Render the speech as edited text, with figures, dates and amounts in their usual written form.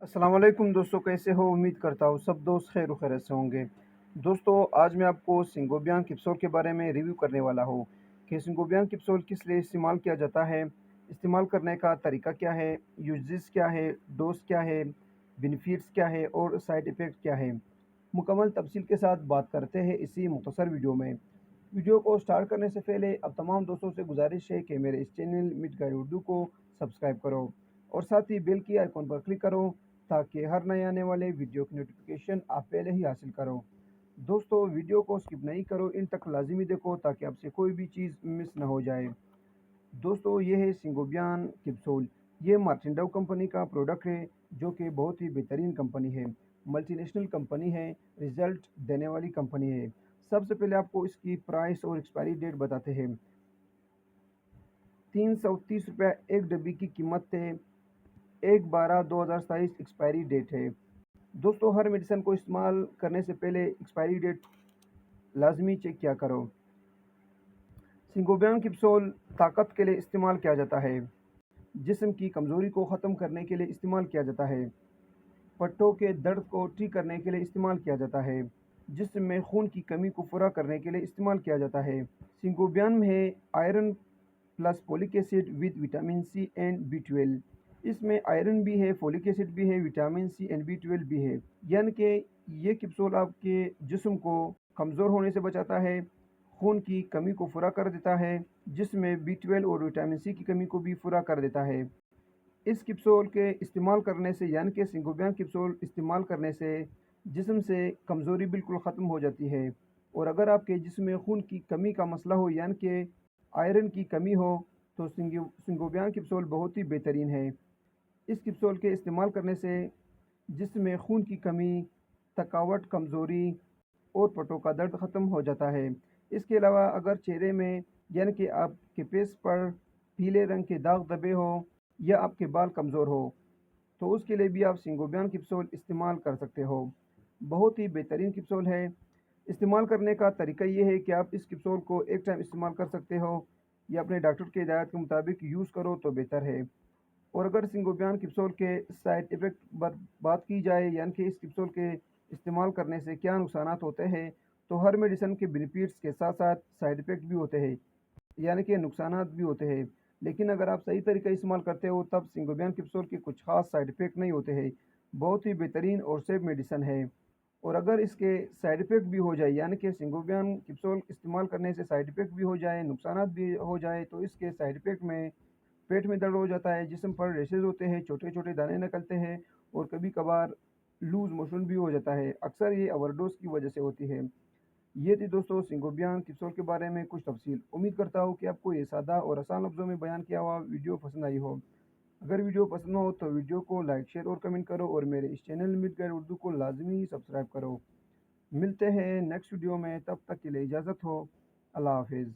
अस्सलाम वालेकुम दोस्तों, कैसे हो? उम्मीद करता हूँ सब दोस्त खैर खैरियत से होंगे। दोस्तों, आज मैं आपको सिंगोबियान कैप्सूल के बारे में रिव्यू करने वाला हूँ कि सिंगोबियान कैप्सूल किस लिए इस्तेमाल किया जाता है, इस्तेमाल करने का तरीका क्या है, यूजेस क्या है, डोज क्या है, बेनिफिट्स क्या है और साइड इफ़ेक्ट क्या है। मुकम्मल तफसील के साथ बात करते हैं इसी मुख्तसर वीडियो में। वीडियो को स्टार्ट करने से पहले अब तमाम दोस्तों से गुजारिश है कि मेरे इस चैनल मिड गाइड उर्दू को सब्सक्राइब करो और साथ ही बेल की आइकॉन पर क्लिक करो ताकि हर नए आने वाले वीडियो की नोटिफिकेशन आप पहले ही हासिल करो। दोस्तों, वीडियो को स्किप नहीं करो, इन तक लाजिमी देखो ताकि आपसे कोई भी चीज़ मिस ना हो जाए। दोस्तों, ये है सिंगोबियान कैप्सूल। ये मार्टिन कंपनी का प्रोडक्ट है जो कि बहुत ही बेहतरीन कंपनी है, मल्टीनेशनल कंपनी है, रिजल्ट देने वाली कंपनी है। सबसे पहले आपको इसकी प्राइस और एक्सपायरी डेट बताते हैं। 330 रुपये एक डब्बी की कीमत है। 1/12/2027 एक्सपायरी डेट है। दोस्तों, हर मेडिसिन को इस्तेमाल करने से पहले एक्सपायरी डेट लाजमी चेक किया करो। सिंगोबियान कैप्सूल ताकत के लिए इस्तेमाल किया जाता है, जिस्म की कमज़ोरी को ख़त्म करने के लिए इस्तेमाल किया जाता है, पट्टों के दर्द को ठीक करने के लिए इस्तेमाल किया जाता है, जिस्म में खून की कमी को पूरा करने के लिए इस्तेमाल किया जाता है। सिंगोबियान में है iron plus folic acid with vitamin C and B12। इसमें आयरन भी है, फोलिक एसिड भी है, विटामिन सी एंड B12 भी है। यानी कि ये कैप्सूल आपके जिस्म को कमज़ोर होने से बचाता है, खून की कमी को पूरा कर देता है, जिसमें B12 और विटामिन सी की कमी को भी पूरा कर देता है। इस कैप्सूल के इस्तेमाल करने से यानी कि सिंगोबियान कैप्सूल इस्तेमाल करने से जिस्म से कमज़ोरी बिल्कुल ख़त्म हो जाती है। और अगर आपके जिस्म में खून की कमी का मसला हो यानी कि आयरन की कमी हो तो सिंगोबियान कैप्सूल बहुत ही बेहतरीन है। इस कैप्सूल के इस्तेमाल करने से जिस्म में खून की कमी, थकावट, कमज़ोरी और पट्टों का दर्द ख़त्म हो जाता है। इसके अलावा अगर चेहरे में यानी कि आपके फेस पर पीले रंग के दाग धब्बे हो या आपके बाल कमज़ोर हो तो उसके लिए भी आप सिंगोबियान कैप्सूल इस्तेमाल कर सकते हो। बहुत ही बेहतरीन कैप्सूल है। इस्तेमाल करने का तरीका ये है कि आप इस कैप्सूल को एक टाइम इस्तेमाल कर सकते हो या अपने डॉक्टर की हिदायत के मुताबिक यूज़ करो तो बेहतर है। और अगर सिंगोबियान कैप्सूल के साइड इफ़ेक्ट पर बात की जाए यानी कि इस कैप्सूल के इस्तेमाल करने से क्या नुकसानात होते हैं, तो हर मेडिसिन के बेनिफिट्स के साथ साथ साइड इफ़ेक्ट भी होते हैं, यानी कि नुकसानात भी होते हैं। लेकिन अगर आप सही तरीका इस्तेमाल करते हो तब सिंगोबियान कैप्सूल के कुछ ख़ास साइड इफ़ेक्ट नहीं होते हैं। बहुत ही बेहतरीन और सेफ मेडिसिन है। और अगर इसके साइड इफ़ेक्ट भी हो जाए यानी कि सिंगोबियान कैप्सूल इस्तेमाल करने से साइड इफ़ेक्ट भी हो जाए, नुकसानात भी हो जाए, तो इसके साइड इफ़ेक्ट में पेट में दर्द हो जाता है, जिस्म पर रैशेज़ होते हैं, छोटे-छोटे दाने निकलते हैं और कभी-कभार लूज़ मोशन भी हो जाता है। अक्सर ये ओवरडोज़ की वजह से होती है। ये थी दोस्तों सिंगोबियान कैप्सूल के बारे में कुछ तफसील। उम्मीद करता हूँ कि आपको ये सादा और आसान लफ्ज़ों में बयान किया हुआ वीडियो पसंद आई हो। अगर वीडियो पसंद हो तो वीडियो को लाइक, शेयर और कमेंट करो और मेरे इस चैनल मिड गाइड उर्दू को लाज़मी सब्सक्राइब करो। मिलते हैं नेक्स्ट वीडियो में, तब तक के लिए इजाज़त हो। अल्लाह हाफ़िज़।